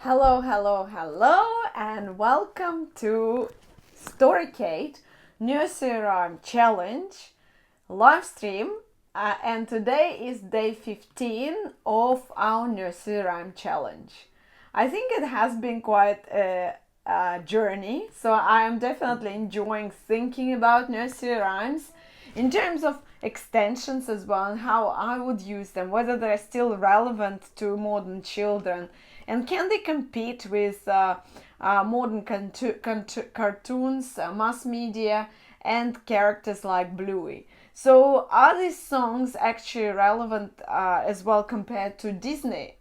Hello, hello, hello, and welcome to Storykate Nursery Rhyme Challenge live stream. And today is day 15 of our Nursery Rhyme Challenge. I think it has been quite a journey, so I am definitely enjoying thinking about nursery rhymes in terms of extensions as well and how I would use them, whether they're still relevant to modern children and can they compete with modern cartoons, mass media, and characters like Bluey. So are these songs actually relevant as well compared to Disney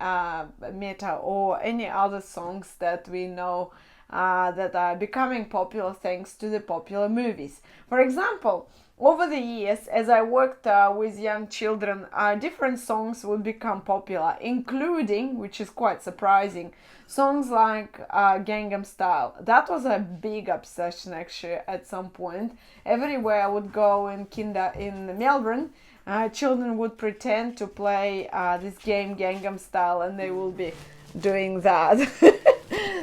meta or any other songs that we know that are becoming popular thanks to the popular movies? For example, over the years, as I worked with young children, different songs would become popular, including, which is quite surprising, songs like Gangnam Style. That was a big obsession actually at some point. Everywhere I would go in Melbourne, children would pretend to play this game Gangnam Style and they will be doing that.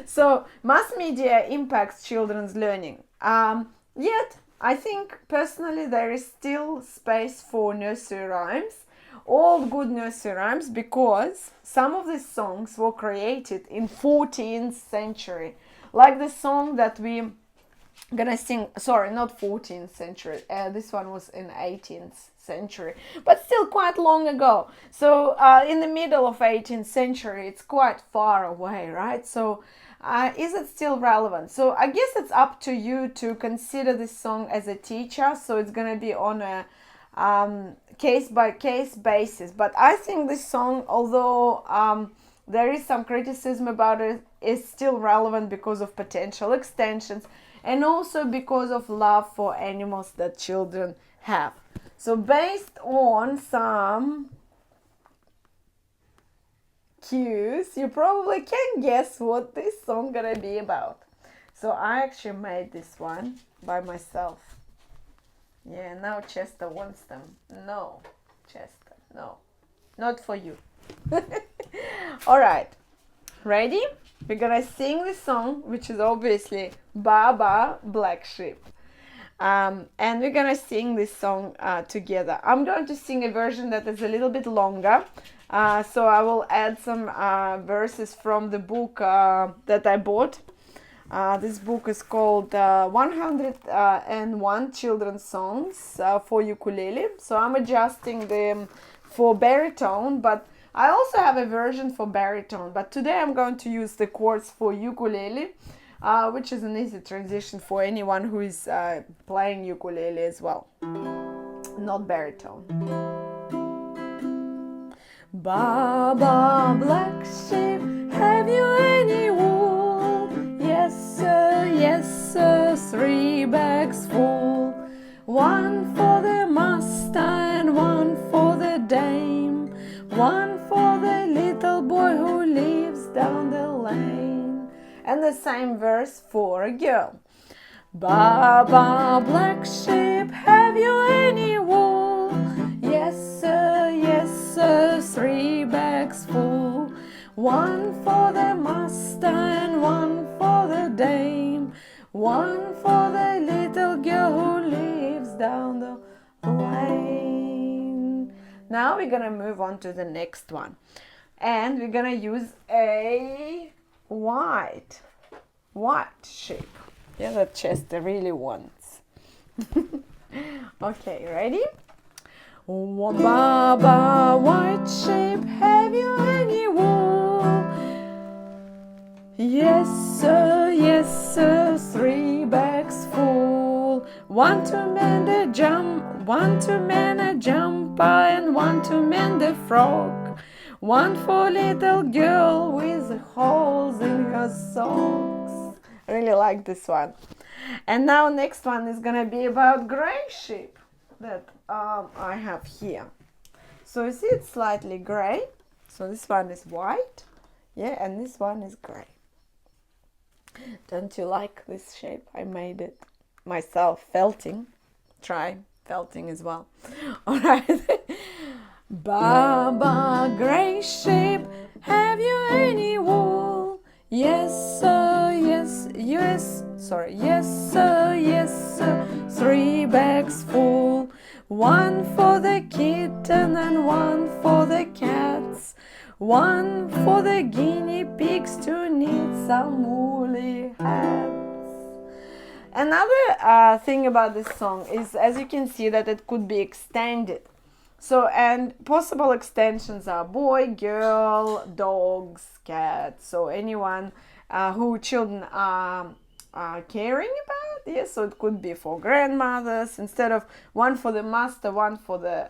So mass media impacts children's learning. Yet, I think personally there is still space for nursery rhymes, all good nursery rhymes, because some of these songs were created in 14th century. Like the song that we gonna sing, sorry, not 14th century, this one was in 18th century, but still quite long ago. So in the middle of 18th century, it's quite far away, right? So is it still relevant? So I guess it's up to you to consider this song as a teacher. So it's going to be on a case-by-case basis. But I think this song, although there is some criticism about it, is still relevant because of potential extensions and also because of love for animals that children have. So based on some cues, you probably can guess what this song gonna be about. So I actually made this one by myself. Yeah, now Chester wants them. No, Chester, no, not for you. All right, ready? We're gonna sing this song, which is obviously Baba Black Sheep. And we're gonna sing this song together. I'm going to sing a version that is a little bit longer. So I will add some verses from the book that I bought. This book is called 101 Children's Songs for Ukulele. So I'm adjusting them for baritone, but I also have a version for baritone. But today I'm going to use the chords for ukulele, which is an easy transition for anyone who is playing ukulele as well, not baritone. Baba Black Sheep, have you any wool? Yes sir, 3 bags full. 1 for the master and 1 for the dame. 1 for the little boy who lives down the lane. And the same verse for a girl. Baba Black Sheep, have you any wool? Yes sir, 3 bags full. 1 for the master and 1 for the dame. 1 for the little girl who lives down the lane. Now we're gonna move on to the next one. And we're gonna use a white sheep. Yeah, that Chester really wants. Okay, ready? Baba white sheep, have you any wool? Yes sir, 3 bags full. 1 to mend a jumper and 1 to mend a frog. 1 for little girl with holes in her socks. I really like this one. And now next one is gonna be about gray sheep that I have here. So you see it's slightly gray. So this one is white. Yeah, and this one is gray. Don't you like this shape? I made it myself, felting. Try felting as well. All right. Baba gray sheep, have you any wool? Yes, sir, yes, sir, 3 bags full. 1 for the kitten and 1 for the cats. 1 for the guinea pigs to knit some woolly hats. Another thing about this song is, as you can see, that it could be extended. So, and possible extensions are boy, girl, dogs, cats, so anyone who children are caring about. Yes, so it could be for grandmothers, instead of 1 for the master, 1 for the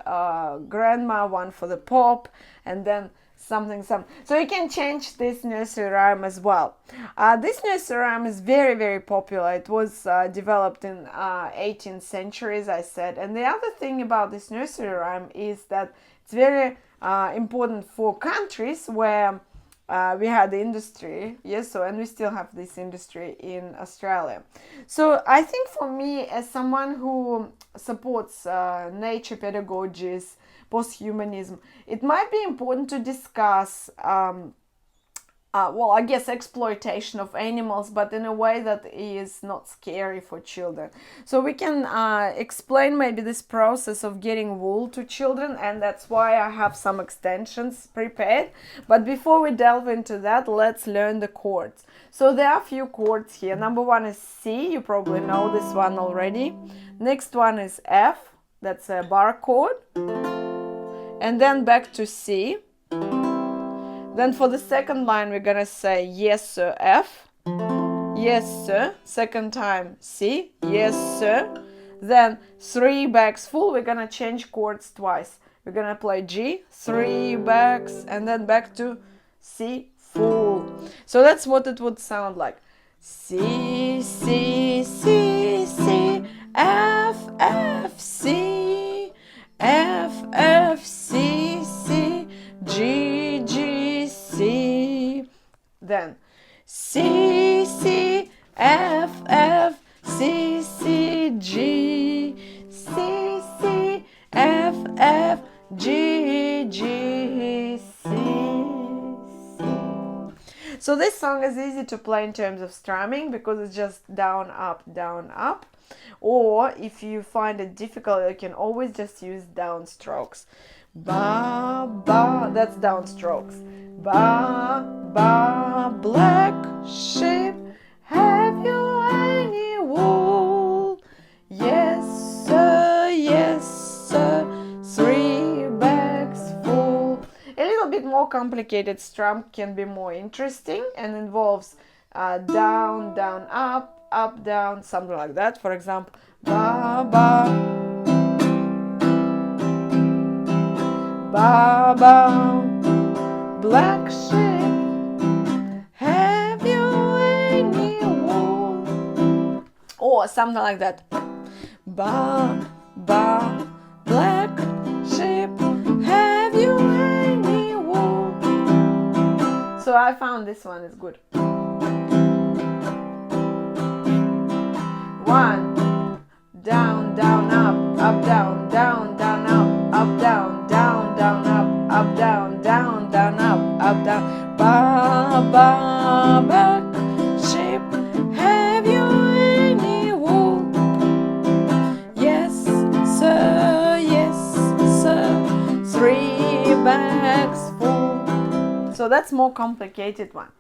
grandma, 1 for the pop, and then something. So you can change this nursery rhyme as well. This nursery rhyme is very, very popular. It was developed in 18th century, as I said. And the other thing about this nursery rhyme is that it's very important for countries where we had the industry, yes, so, and we still have this industry in Australia. So I think for me, as someone who supports nature pedagogies, posthumanism, it might be important to discuss well, I guess exploitation of animals, but in a way that is not scary for children. So we can explain maybe this process of getting wool to children, and that's why I have some extensions prepared. But before we delve into that, let's learn the chords. So there are a few chords here. Number 1 is C, you probably know this one already. Next one is F, that's a bar chord. And then back to C. Then for the second line, we're gonna say yes, sir, F. Yes, sir. Second time, C. Yes, sir. Then 3 bags full, we're gonna change chords twice. We're gonna play G, 3 bags, and then back to C, full. So that's what it would sound like. C, C, C, C, F, F, C, F, F, C, C, G, G, C. Then C, C, F, F, C, C, G, C, C, F, F, G, G, C. So this song is easy to play in terms of strumming because it's just down, up, down, up. Or if you find it difficult, you can always just use downstrokes. Ba, ba, that's downstrokes. Ba, ba, black sheep, have you any wool? Yes, sir, 3 bags full. A little bit more complicated strum can be more interesting and involves down, down, up, down, something like that. For example, ba, ba. Baba, black sheep, have you any wool? Or something like that. Ba, ba, black sheep, have you any wool? So I found this one is good. 1, down, down, up, down, down, down, up, down, down, down, up, down, down, down, up, down. Ba, ba, black sheep, have you any wool? Yes, sir, 3 bags full. So that's more complicated one.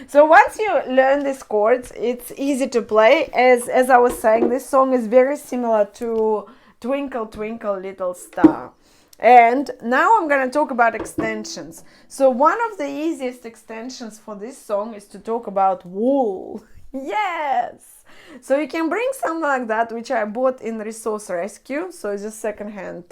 So once you learn these chords, it's easy to play. As I was saying, this song is very similar to Twinkle, Twinkle, Little Star. And now I'm going to talk about extensions. So one of the easiest extensions for this song is to talk about wool. Yes! So you can bring something like that, which I bought in Resource Rescue. So it's a second-hand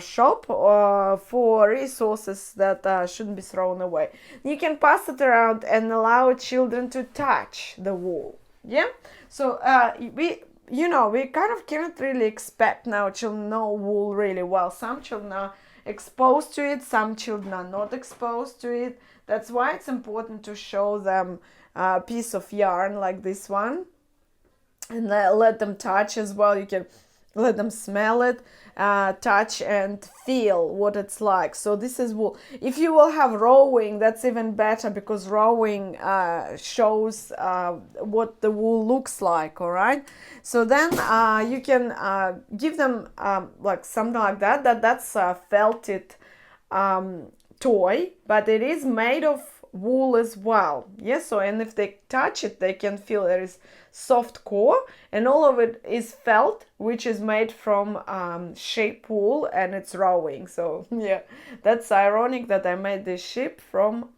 shop for resources that shouldn't be thrown away. You can pass it around and allow children to touch the wool. Yeah? So we kind of cannot really expect now children know wool really well. Some children are exposed to it, some children are not exposed to it. That's why it's important to show them a piece of yarn like this one and let them touch as well. You can let them smell it, touch and feel what it's like. So this is wool. If you will have rowing, that's even better, because rowing shows what the wool looks like. All right, so then you can give them like something like that's a felted toy, but it is made of wool as well. Yes, so and if they touch it, they can feel there is soft core, and all of it is felt, which is made from sheep wool, and it's rowing. So yeah, that's ironic that I made this sheep from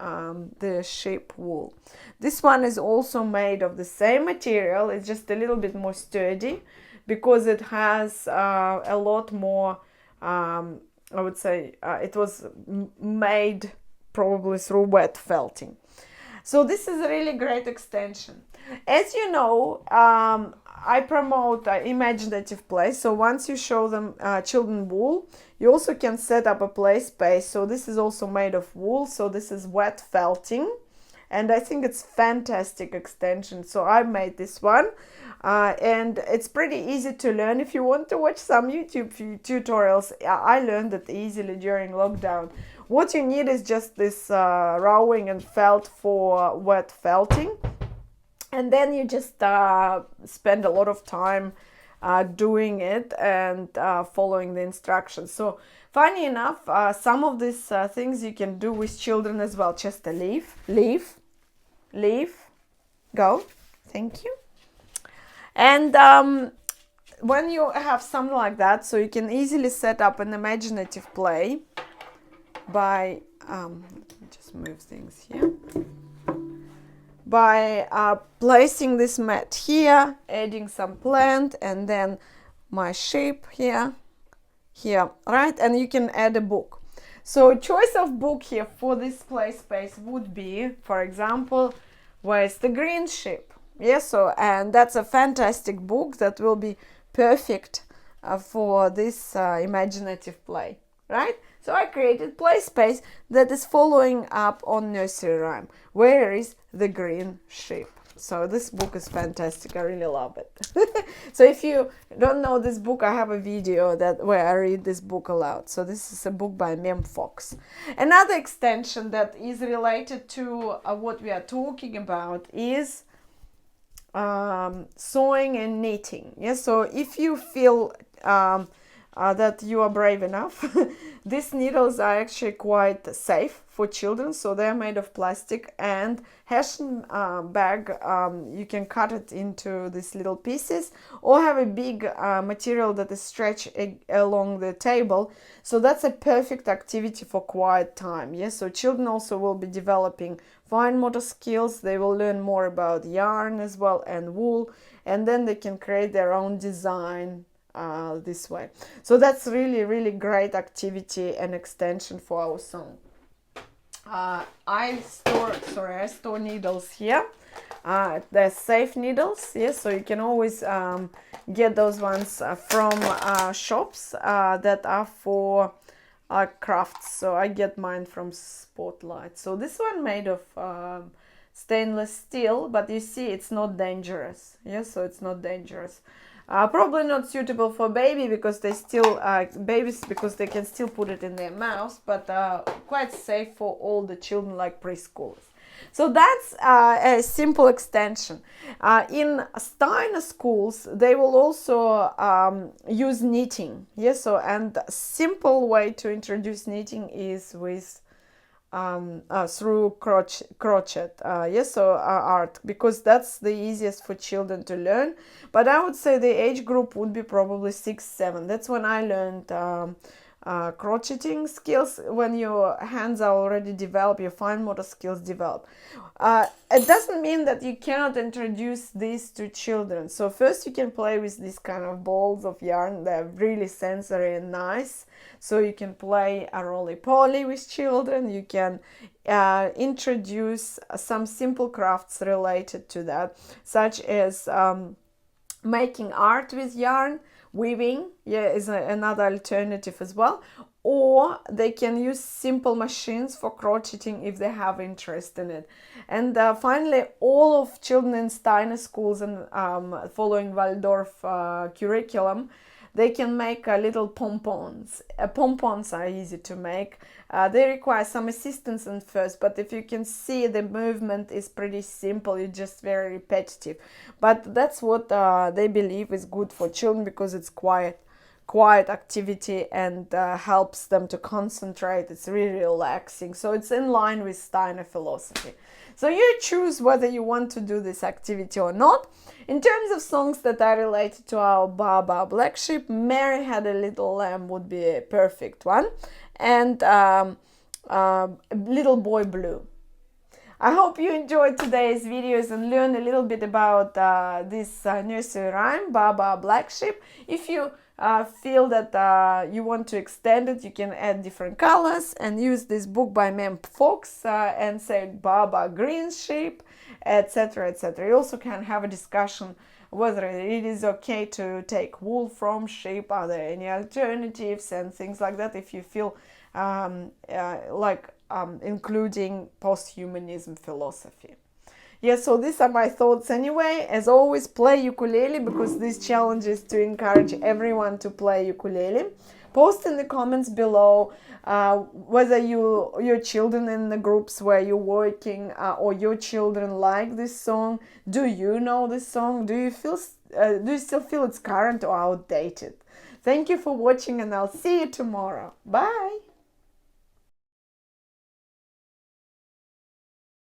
the sheep wool. This one is also made of the same material. It's just a little bit more sturdy because it has a lot more I would say it was made probably through wet felting. So this is a really great extension. As you know, I promote imaginative play. So once you show them children wool, you also can set up a play space. So this is also made of wool. So this is wet felting, and I think it's fantastic extension. So I made this one. And it's pretty easy to learn. If you want to watch some YouTube tutorials, I learned it easily during lockdown. What you need is just this rowing and felt for wet felting, and then you just spend a lot of time doing it and following the instructions. So funny enough, some of these things you can do with children as well. Just a leaf, go, thank you. And when you have something like that, so you can easily set up an imaginative play by, let me just move things here, by placing this mat here, adding some plant, and then my sheep here, right? And you can add a book. So choice of book here for this play space would be, for example, Where's the Green Sheep? Yes, so, and that's a fantastic book that will be perfect for this imaginative play, right? So I created play space that is following up on nursery rhyme. Where is the green sheep? So this book is fantastic. I really love it. So if you don't know this book, I have a video where I read this book aloud. So this is a book by Mem Fox. Another extension that is related to what we are talking about is sewing and knitting. Yes, so if you feel that you are brave enough, these needles are actually quite safe for children. So they're made of plastic, and Hessian bag, you can cut it into these little pieces, or have a big material that is stretched along the table. So that's a perfect activity for quiet time. Yes, so children also will be developing fine motor skills. They will learn more about yarn as well and wool, and then they can create their own design this way. So that's really great activity and extension for our song. I store needles here. They're safe needles, yes, so you can always get those ones from shops that are for crafts. So I get mine from Spotlight. So this one made of stainless steel, but you see it's not dangerous. Yes, so it's not dangerous. Probably not suitable for babies because they can still put it in their mouths, but quite safe for all the children like preschoolers. So that's a simple extension. In Steiner schools, they will also use knitting. Yes, so and a simple way to introduce knitting is with through crochet, yes, so art, because that's the easiest for children to learn. But I would say the age group would be probably 6-7. That's when I learned crocheting skills. When your hands are already developed, your fine motor skills develop. It doesn't mean that you cannot introduce this to children. So first you can play with these kind of balls of yarn. They're really sensory and nice. So you can play a roly-poly with children. You can introduce some simple crafts related to that, such as making art with yarn. Weaving, yeah, is another alternative as well. Or they can use simple machines for crocheting if they have interest in it. And finally, all of children in Steiner schools and following Waldorf curriculum, they can make little pompons. Pompons are easy to make. They require some assistance at first, but if you can see, the movement is pretty simple. It's just very repetitive. But that's what they believe is good for children, because it's quiet activity and helps them to concentrate. It's really relaxing. So it's in line with Steiner philosophy. So you choose whether you want to do this activity or not. In terms of songs that are related to our Baba Black Sheep, Mary Had a Little Lamb would be a perfect one. And Little Boy Blue. I hope you enjoyed today's videos and learned a little bit about this nursery rhyme, Baba Black Sheep. If you feel that you want to extend it, you can add different colors and use this book by Mem Fox and say Baba Green Sheep, etc., etc. You also can have a discussion whether it is okay to take wool from sheep, are there any alternatives and things like that, if you feel including post-humanism philosophy. Yeah, so these are my thoughts anyway. As always, play ukulele, because this challenge is to encourage everyone to play ukulele. Post in the comments below whether your children in the groups where you're working or your children like this song. Do you know this song? Do you still feel it's current or outdated? Thank you for watching, and I'll see you tomorrow. Bye!